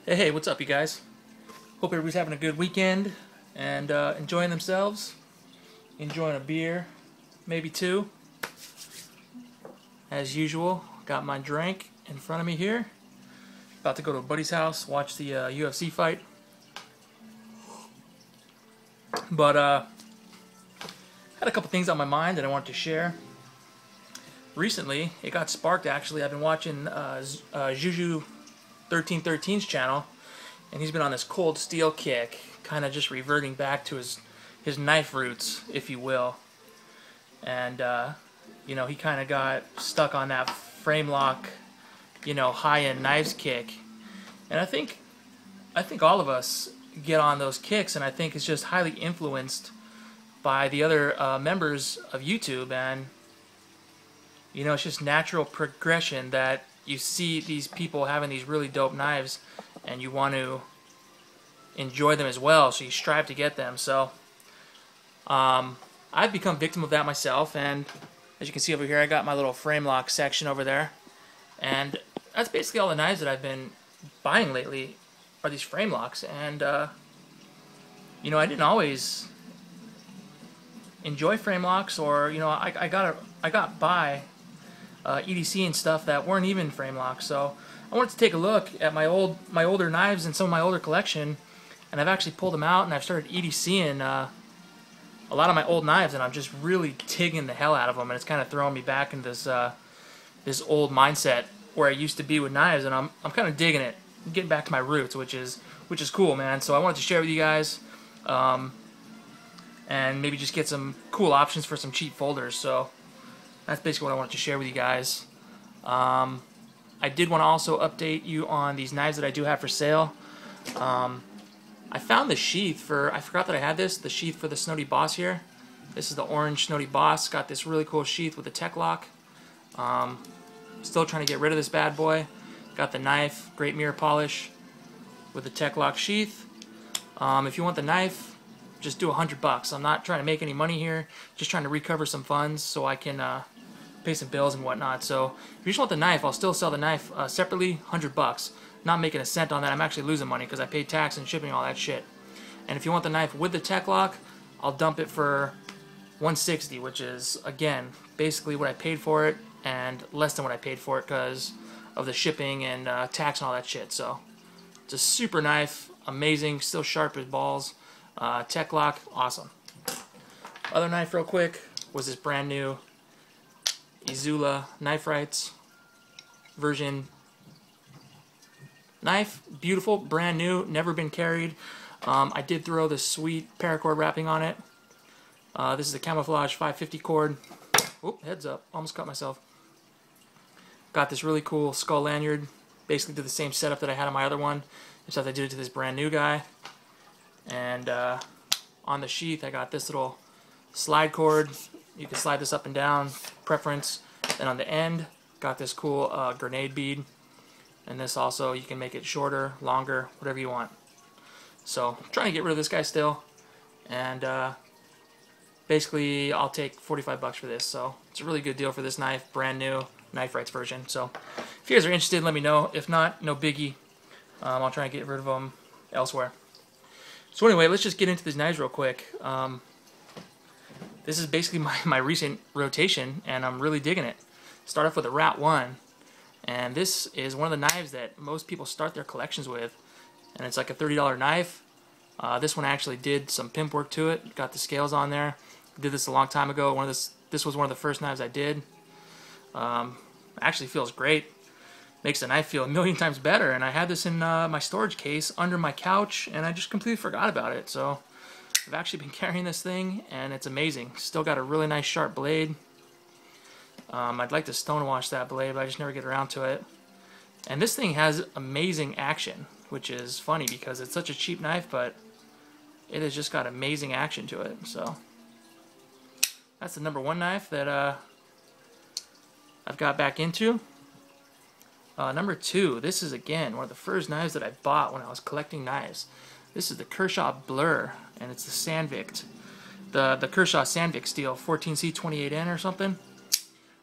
Hey, what's up, you guys? Hope everybody's having a good weekend and enjoying themselves. Enjoying a beer, maybe two. As usual, got my drink in front of me here. About to go to a buddy's house, watch the UFC fight. But had a couple things on my mind that I wanted to share. Recently, it got sparked actually. I've been watching Juju 1313's channel, and he's been on this cold steel kick, kind of just reverting back to his knife roots, if you will. And you know, he kind of got stuck on that frame lock, you know, high-end knives kick. And I think all of us get on those kicks, and I think it's just highly influenced by the other members of YouTube. And you know, it's just natural progression that you see these people having these really dope knives, and you want to enjoy them as well, so you strive to get them. So I've become victim of that myself, and as you can see over here, I got my little frame lock section over there, and that's basically all the knives that I've been buying lately are these frame locks. And you know, I didn't always enjoy frame locks, or you know, I got by EDC and stuff that weren't even frame locks. So I wanted to take a look at my older knives and some of my older collection, and I've actually pulled them out and I've started EDCing a lot of my old knives, and I'm just really digging the hell out of them, and it's kind of throwing me back into this old mindset where I used to be with knives, and I'm kind of digging it, getting back to my roots, which is cool, man. So I wanted to share with you guys, and maybe just get some cool options for some cheap folders. So that's basically what I wanted to share with you guys. I did want to also update you on these knives that I do have for sale. I found the sheath for, I forgot that I had this, the sheath for the Snody Boss here. This is the orange Snody Boss. Got this really cool sheath with a tech lock. Still trying to get rid of this bad boy. Got the knife, great mirror polish with the tech lock sheath. If you want the knife, just do $100. I'm not trying to make any money here, just trying to recover some funds so I can pay some bills and whatnot. So if you just want the knife, I'll still sell the knife separately, $100. Not making a cent on that. I'm actually losing money because I paid tax and shipping and all that shit. And if you want the knife with the tech lock, I'll dump it for $160, which is, again, basically what I paid for it and less than what I paid for it because of the shipping and tax and all that shit. So it's a super knife, amazing, still sharp as balls. Tech lock, awesome. Other knife real quick was this brand new Izula Knife Rights version knife. Beautiful, brand new, never been carried. I did throw the sweet paracord wrapping on it. This is a camouflage 550 cord. Oop, heads up, almost cut myself. Got this really cool skull lanyard. Basically did the same setup that I had on my other one, except I did it to this brand new guy. And on the sheath, I got this little slide cord. You can slide this up and down, preference. Then on the end, got this cool grenade bead. And this also, you can make it shorter, longer, whatever you want. So, I'm trying to get rid of this guy still. And basically, I'll take $45 for this. So, it's a really good deal for this knife, brand new, Knife Rights version. So, if you guys are interested, let me know. If not, no biggie. I'll try and get rid of them elsewhere. So anyway, let's just get into these knives real quick. This is basically my recent rotation, and I'm really digging it. Start off with a Rat 1, and this is one of the knives that most people start their collections with, and it's like a $30 knife. This one actually did some pimp work to it, got the scales on there. Did this a long time ago. This was one of the first knives I did. Actually feels great. Makes the knife feel a million times better, and I had this in my storage case under my couch, and I just completely forgot about it. So I've actually been carrying this thing, and it's amazing. Still got a really nice sharp blade. I'd like to stonewash that blade, but I just never get around to it. And this thing has amazing action, which is funny because it's such a cheap knife, but it has just got amazing action to it. So that's the number one knife that I've got back into. Number two, this is again one of the first knives that I bought when I was collecting knives. This is the Kershaw Blur, and it's the Sandvik. The Kershaw Sandvik steel, 14C28N or something,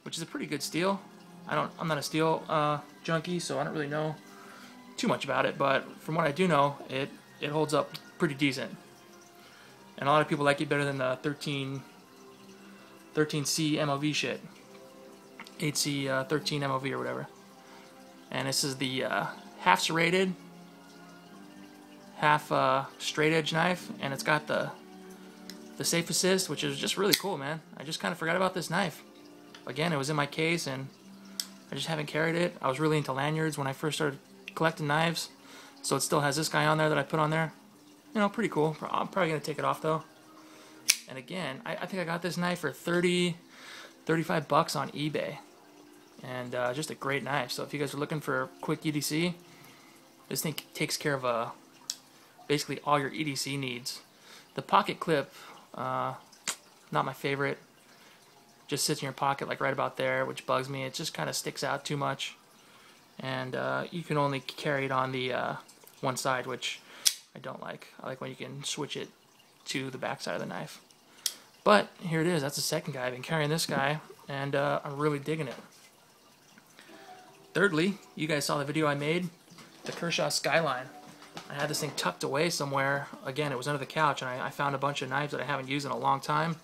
which is a pretty good steel. I'm not a steel junkie, so I don't really know too much about it, but from what I do know, it holds up pretty decent. And a lot of people like it better than the 13C MOV shit. 8C 13 MOV or whatever. And this is the half serrated, half straight edge knife, and it's got the safe assist, which is just really cool, man. I just kind of forgot about this knife. Again, it was in my case and I just haven't carried it. I was really into lanyards when I first started collecting knives, so it still has this guy on there that I put on there. You know, pretty cool. I'm probably gonna take it off though. And again, I think I got this knife for 35 bucks on eBay, and just a great knife. So if you guys are looking for a quick EDC, this thing takes care of basically all your EDC needs. The pocket clip, not my favorite. Just sits in your pocket like right about there, which bugs me. It just kind of sticks out too much, and you can only carry it on the one side, which I don't like. I like when you can switch it to the back side of the knife. But here it is. That's the second guy. I've been carrying this guy, and I'm really digging it. Thirdly, you guys saw the video I made, the Kershaw Skyline. I had this thing tucked away somewhere. Again, it was under the couch, and I found a bunch of knives that I haven't used in a long time.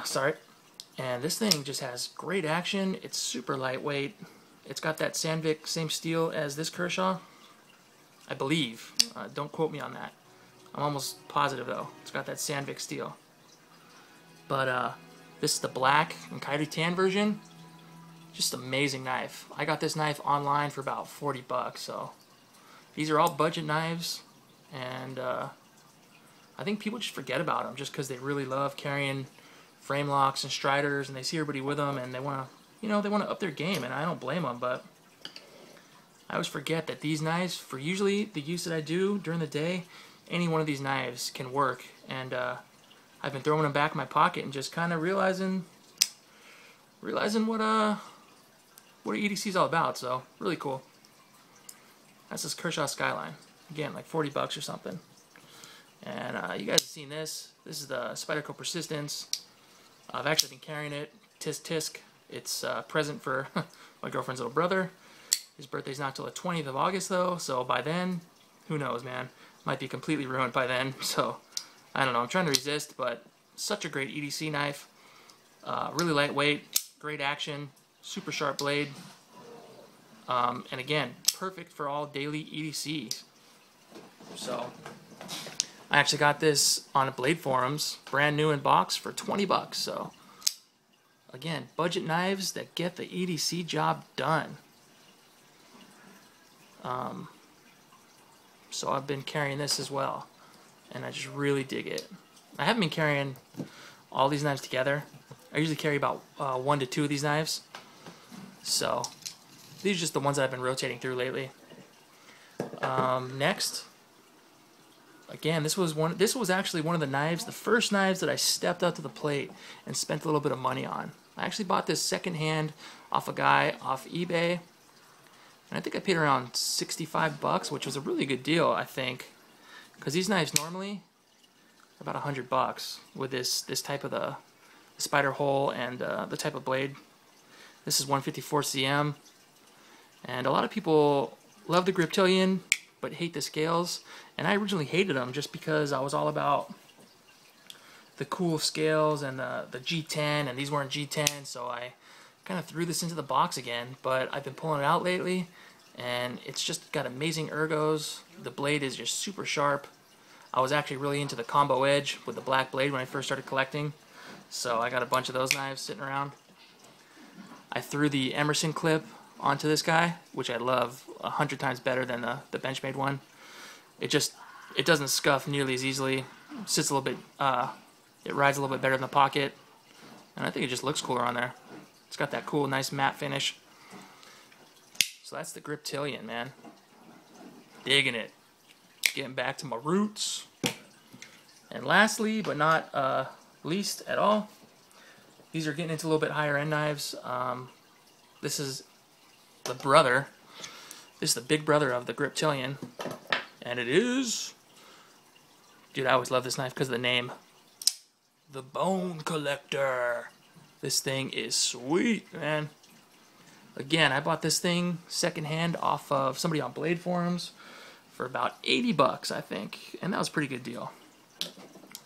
Sorry. And this thing just has great action. It's super lightweight. It's got that Sandvik same steel as this Kershaw, I believe. Don't quote me on that. I'm almost positive though. It's got that Sandvik steel. But this is the black and kydex tan version. Just amazing knife. I got this knife online for about 40 bucks. So these are all budget knives, and I think people just forget about them just because they really love carrying frame locks and striders, and they see everybody with them, and they want to, you know, they want to up their game, and I don't blame them. But I always forget that these knives, for usually the use that I do during the day, any one of these knives can work. And I've been throwing them back in my pocket and just kind of realizing what EDC is all about. So really cool. That's this Kershaw Skyline. Again, like 40 bucks or something. And you guys have seen this. This is the Spyderco Persistence. I've actually been carrying it. Tisk tisk. It's a present for my girlfriend's little brother. His birthday's not till the 20th of August though, so by then, who knows, man. Might be completely ruined by then, so I don't know. I'm trying to resist, but such a great EDC knife. Really lightweight, great action, super sharp blade. And again, perfect for all daily EDCs. So I actually got this on Blade Forums, brand new in box for 20 bucks. So again, budget knives that get the EDC job done. So I've been carrying this as well, and I just really dig it. I haven't been carrying all these knives together. I usually carry about 1 to 2 of these knives. So these are just the ones that I've been rotating through lately. Next, again, this was actually one of the knives, the first knives that I stepped up to the plate and spent a little bit of money on. I actually bought this secondhand off a guy off eBay. And I think I paid around 65 bucks, which was a really good deal, I think. Because these knives normally are about 100 bucks with this type of the spider hole and the type of blade. This is 154 cm. And a lot of people love the Griptilian, but hate the scales. And I originally hated them just because I was all about the cool scales and the G10, and these weren't G10, so I kind of threw this into the box again. But I've been pulling it out lately, and it's just got amazing ergos. The blade is just super sharp. I was actually really into the combo edge with the black blade when I first started collecting, so I got a bunch of those knives sitting around. I threw the Emerson clip onto this guy, which I love 100 times better than the Benchmade one. It doesn't scuff nearly as easily. It sits a little bit, it rides a little bit better in the pocket, and I think it just looks cooler on there. It's got that cool, nice matte finish. So that's the Griptilian, man. Digging it. Getting back to my roots. And lastly, but not least at all, these are getting into a little bit higher end knives. This is the brother. This is the big brother of the Griptilian. And it is... Dude, I always love this knife because of the name. The Bone Collector. This thing is sweet, man. Again, I bought this thing secondhand off of somebody on Blade Forums for about 80 bucks, I think, and that was a pretty good deal.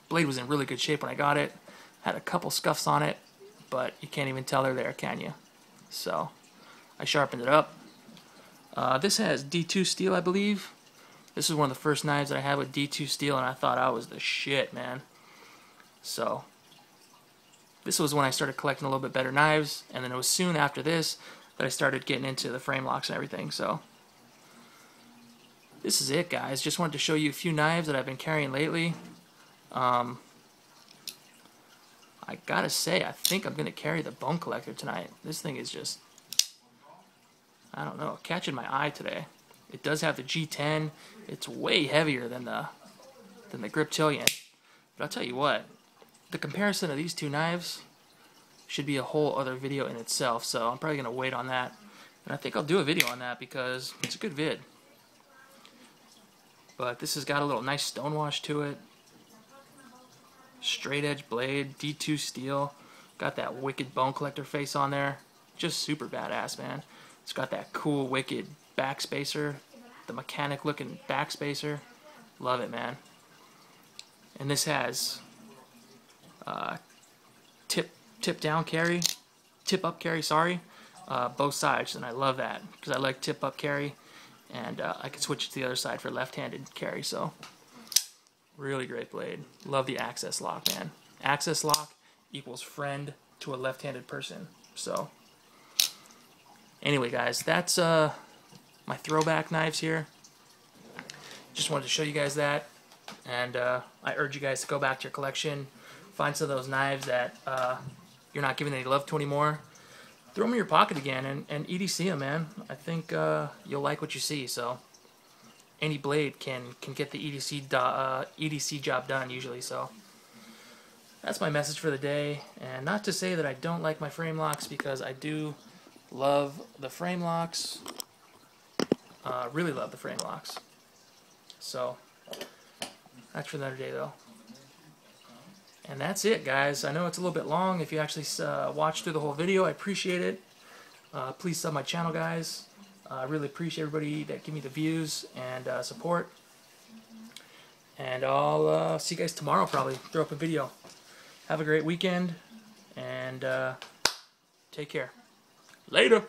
Blade was in really good shape when I got it. Had a couple scuffs on it, but you can't even tell they're there, can you? So I sharpened it up. This has D2 steel, I believe. This is one of the first knives that I had with D2 steel, and I thought I was the shit, man. So this was when I started collecting a little bit better knives, and then it was soon after this that I started getting into the frame locks and everything. So this is it, guys. Just wanted to show you a few knives that I've been carrying lately. I gotta say, I think I'm gonna carry the Bone Collector tonight. This thing is just, I don't know, catching my eye today. It does have the G10. It's way heavier than the Griptilian. But I'll tell you what, the comparison of these two knives should be a whole other video in itself, so I'm probably gonna wait on that. And I think I'll do a video on that because it's a good vid. But this has got a little nice stonewash to it. Straight edge blade, D2 steel. Got that wicked Bone Collector face on there. Just super badass, man. It's got that cool, wicked backspacer. The mechanic looking backspacer. Love it, man. And this has tip up carry, sorry. Both sides, and I love that because I like tip up carry, and I can switch it to the other side for left-handed carry. So really great blade. Love the access lock, man. Access lock equals friend to a left-handed person. So anyway, guys, that's my throwback knives here. Just wanted to show you guys that, and I urge you guys to go back to your collection, find some of those knives that you're not giving any love to anymore. Throw them in your pocket again and EDC them, man. I think you'll like what you see. So any blade can get the EDC job done usually. So that's my message for the day. And not to say that I don't like my frame locks, because I do love the frame locks. Really love the frame locks. So that's for another day, though. And that's it, guys. I know it's a little bit long. If you actually watched through the whole video, I appreciate it. Please sub my channel, guys. I really appreciate everybody that give me the views and support. And I'll see you guys tomorrow, probably. Throw up a video. Have a great weekend, and take care. Later.